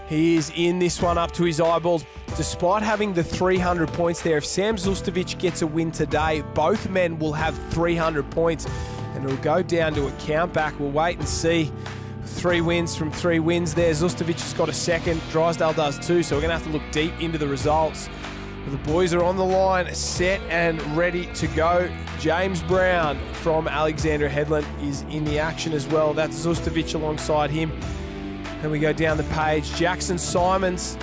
He is in this one up to his eyeballs. Despite having the 300 points there, if Sam Zustovic gets a win today, both men will have 300 points, and it'll go down to a countback. We'll wait and see. 3 wins from 3 wins there. Zustovic has got a second. Drysdale does too, so we're going to have to look deep into the results. The boys are on the line, set and ready to go. James Brown from Alexandra Headland is in the action as well. That's Zustovic alongside him. Then we go down the page. Jackson Simons,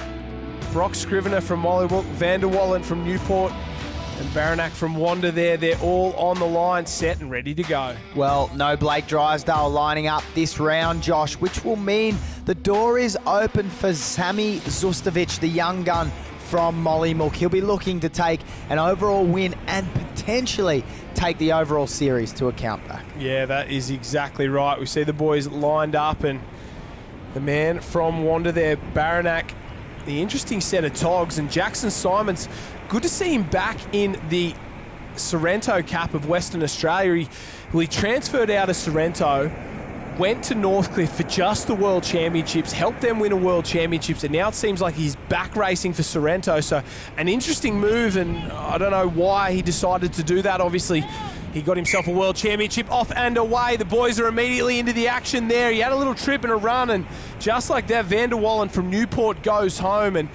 Brock Scrivener from Mollywood, Van der Wallen from Newport, and Baranak from Wanda there. They're all on the line, set and ready to go. Well, no Blake Drysdale lining up this round, Josh, which will mean the door is open for Sammy Zustovic, the young gun from Mollymook. He'll be looking to take an overall win and potentially take the overall series to a countback. Yeah, that is exactly right. We see the boys lined up, and the man from Wanda there, Baranak, the interesting set of togs, and Jackson Simons, good to see him back in the Sorrento cap of Western Australia. He transferred out of Sorrento, went to Northcliffe for just the World Championships, helped them win a World Championships, and now it seems like he's back racing for Sorrento. So an interesting move, and I don't know why he decided to do that. Obviously, he got himself a World Championship. Off and away. The boys are immediately into the action there. He had a little trip and a run, and just like that, Van der Wallen from Newport goes home. And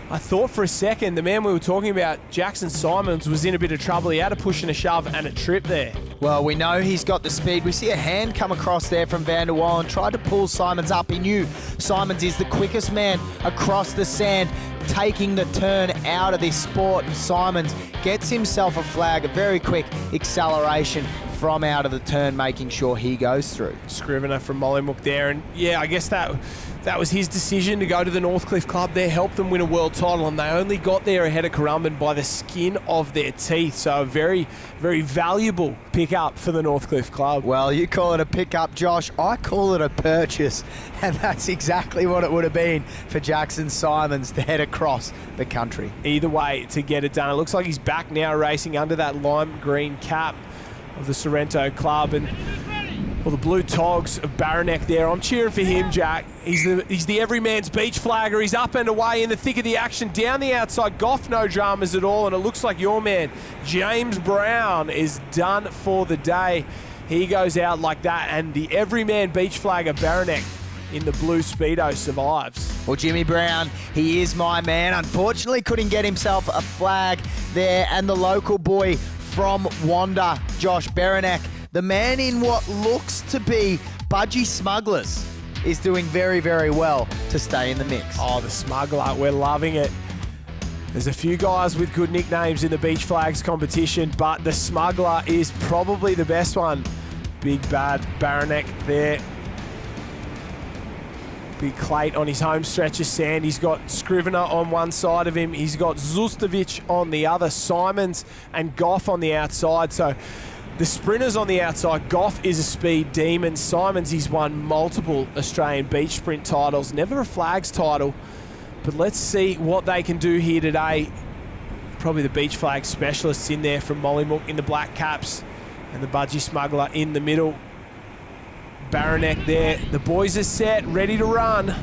I thought for a second the man we were talking about, Jackson Simons, was in a bit of trouble. He had a push and a shove and a trip there. Well, we know he's got the speed. We see a hand come across there from Van der Wallen, tried to pull Simons up. He knew Simons is the quickest man across the sand, taking the turn out of this sport, and Simons gets himself a flag, a very quick acceleration from out of the turn, making sure he goes through. Scrivener from Mollymook there, and yeah, I guess that was his decision to go to the Northcliffe Club there, help them win a world title, and they only got there ahead of Currumbin by the skin of their teeth. So a very, very valuable pickup for the Northcliffe Club. Well, you call it a pickup, Josh. I call it a purchase, and that's exactly what it would have been for Jackson Simons to head across the country. Either way to get it done. It looks like he's back now racing under that lime green cap of the Sorrento Club, and well, the blue togs of Baranek there. I'm cheering for him, Jack. He's the everyman's beach flagger. He's up and away in the thick of the action. Down the outside, Goff, no dramas at all, and it looks like your man, James Brown, is done for the day. He goes out like that, and the everyman beach flagger, Baranek, in the blue Speedo, survives. Well, Jimmy Brown, he is my man. Unfortunately, couldn't get himself a flag there, and the local boy from Wanda, Josh Baranek, the man in what looks to be Budgie Smugglers, is doing very, very well to stay in the mix. Oh, the Smuggler, we're loving it. There's a few guys with good nicknames in the Beach Flags competition, but the Smuggler is probably the best one. Big bad Baranek there. Big Clate on his home stretch of sand. He's got Scrivener on one side of him. He's got Zustovic on the other, Simons and Goff on the outside. So the sprinters on the outside, Goff is a speed demon. Simons, he's won multiple Australian beach sprint titles, never a flags title. But let's see what they can do here today. Probably the beach flag specialists in there from Mollymook in the black caps, and the Budgie Smuggler in the middle. Baranek there. The boys are set, ready to run.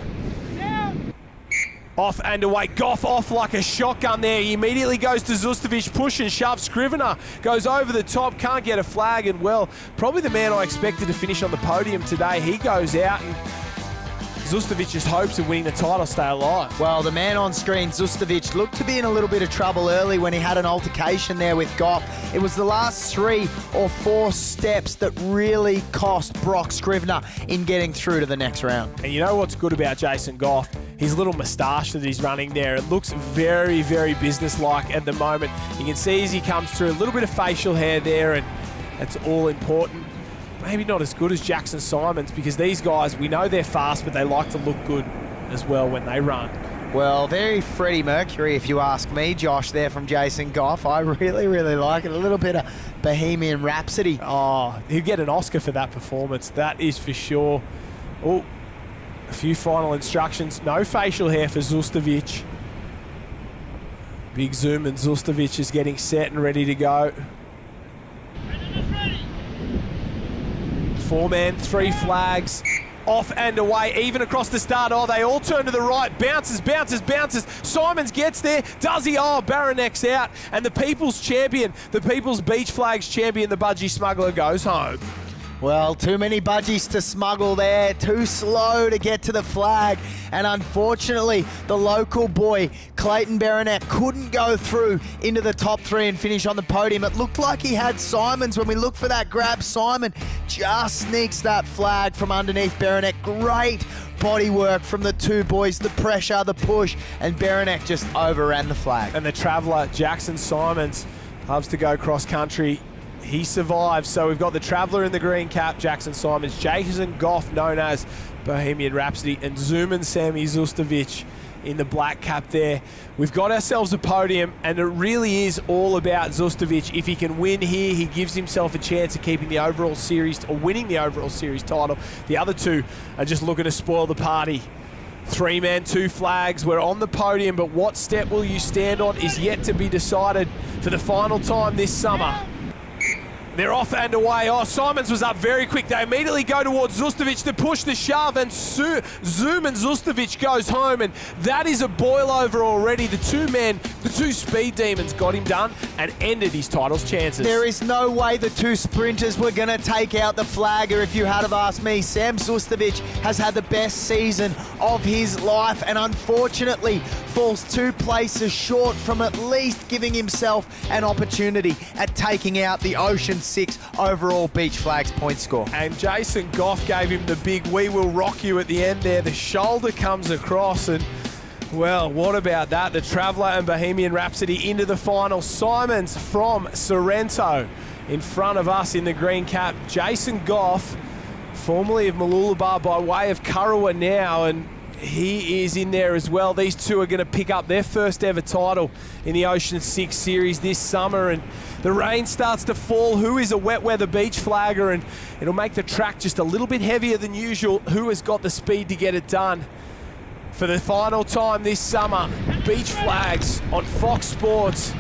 Off and away. Goff off like a shotgun there. He immediately goes to Zustovic, push and shove. Scrivener goes over the top, can't get a flag, and well, probably the man I expected to finish on the podium today. He goes out, and Zustovic's hopes of winning the title stay alive. Well, the man on screen, Zustovic, looked to be in a little bit of trouble early when he had an altercation there with Goff. It was the last 3 or 4 steps that really cost Brock Scrivener in getting through to the next round. And you know what's good about Jason Goff? His little moustache that he's running there. It looks very, very businesslike at the moment. You can see as he comes through, a little bit of facial hair there, and that's all important. Maybe not as good as Jackson Simons, because these guys, we know they're fast, but they like to look good as well when they run. Well, very Freddie Mercury, if you ask me, Josh, there from Jason Goff. I really, really like it. A little bit of Bohemian Rhapsody. Oh, he'll get an Oscar for that performance. That is for sure. Oh, a few final instructions. No facial hair for Zustovic. Big zoom, and Zustovic is getting set and ready to go. 4-man, 3 flags. off and away, even across the start. Oh, they all turn to the right. Bounces. Simons gets there. Does he? Oh, Baranek's out. And the People's Champion, the People's Beach Flags Champion, the Budgie Smuggler, goes home. Well, too many budgies to smuggle there, too slow to get to the flag, and unfortunately, the local boy, Clayton Baranek, couldn't go through into the top 3 and finish on the podium. It looked like he had Simons. When we look for that grab, Simon just sneaks that flag from underneath Baranek. Great body work from the two boys, the pressure, the push, and Baranek just overran the flag. And the traveller, Jackson Simons, loves to go cross-country. He survives, so we've got the Traveller in the green cap, Jackson Simons, Jason Goff, known as Bohemian Rhapsody, and Zuman Sami Zustovic in the black cap there. We've got ourselves a podium, and it really is all about Zustovic. If he can win here, he gives himself a chance of keeping the overall series, or winning the overall series title. The other two are just looking to spoil the party. 3-man, 2 flags. We're on the podium, but what step will you stand on is yet to be decided for the final time this summer. They're off and away. Oh, Simons was up very quick. They immediately go towards Zustovic to push the shove, and Zoom and Zustovic goes home, and that is a boil over already. The two speed demons got him done and ended his title's chances. There is no way the two sprinters were going to take out the flagger if you had have asked me. Sam Zustovic has had the best season of his life, and unfortunately falls 2 places short from at least giving himself an opportunity at taking out the Ocean6 overall Beach Flags point score. And Jason Goff gave him the big "we will rock you" at the end there. The shoulder comes across, and well, what about that? The Traveller and Bohemian Rhapsody into the final. Simons from Sorrento in front of us in the green cap. Jason Goff, formerly of Mooloolaba by way of Kurrawa now, and he is in there as well. These two are going to pick up their first ever title in the Ocean6 series this summer, and the rain starts to fall. Who is a wet weather beach flagger, and it'll make the track just a little bit heavier than usual. Who has got the speed to get it done? For the final time this summer, Beach Flags on Fox Sports.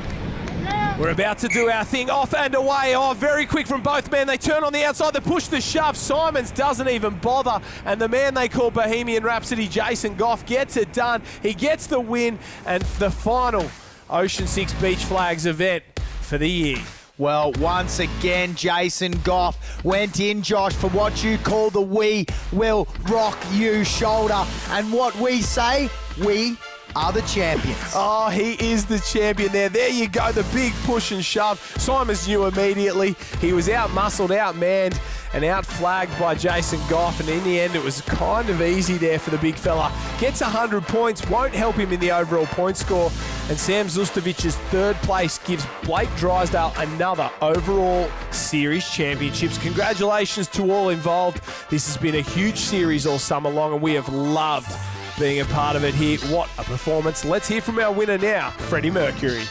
We're about to do our thing. Off and away. Oh, very quick from both men. They turn on the outside. They push the shove. Simons doesn't even bother. And the man they call Bohemian Rhapsody, Jason Goff, gets it done. He gets the win. And the final Ocean6 Beach Flags event for the year. Well, once again, Jason Goff went in, Josh, for what you call the "we will rock you" shoulder. And what we say, we are the champions. Oh, he is the champion there. There you go, the big push and shove. Simons knew immediately. He was out-muscled, out-manned, and out-flagged by Jason Goff, and in the end, it was kind of easy there for the big fella. Gets 100 points, won't help him in the overall point score, and Sam Zustovic's 3rd place gives Blake Drysdale another overall series championships. Congratulations to all involved. This has been a huge series all summer long, and we have loved being a part of it here. What a performance. Let's hear from our winner now, Freddie Mercury.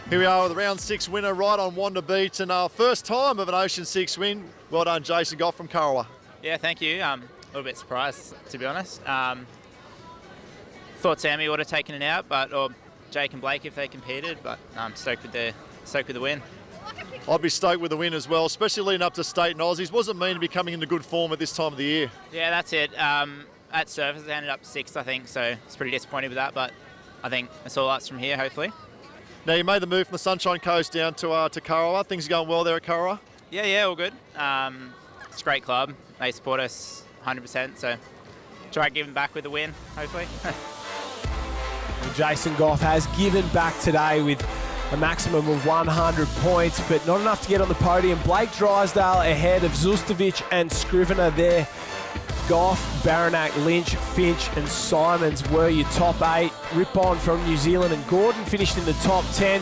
Here we are with the round 6 winner right on Wanda Beach, and our first time of an Ocean6 win. Well done, Jason Goff from Kurrawa. Yeah, thank you. A little bit surprised, to be honest. Thought Sammy would have taken it out, or Jake and Blake if they competed, but I'm stoked with the win. I'd be stoked with the win as well, especially leading up to state and Aussies. Wasn't mean to be coming into good form at this time of the year. Yeah, that's it. At surface, they ended up 6th, I think, so it's pretty disappointed with that, but I think it's all us from here, hopefully. Now, you made the move from the Sunshine Coast down to Kurrawa. Things are going well there at Kurrawa? Yeah, all good. It's a great club. They support us 100%, so try giving back with a win, hopefully. Jason Goff has given back today with a maximum of 100 points, but not enough to get on the podium. Blake Drysdale ahead of Zustovic and Scrivener there. Goff, Baranek, Lynch, Finch and Simons were your top 8. Rippon from New Zealand and Gordon finished in the top 10.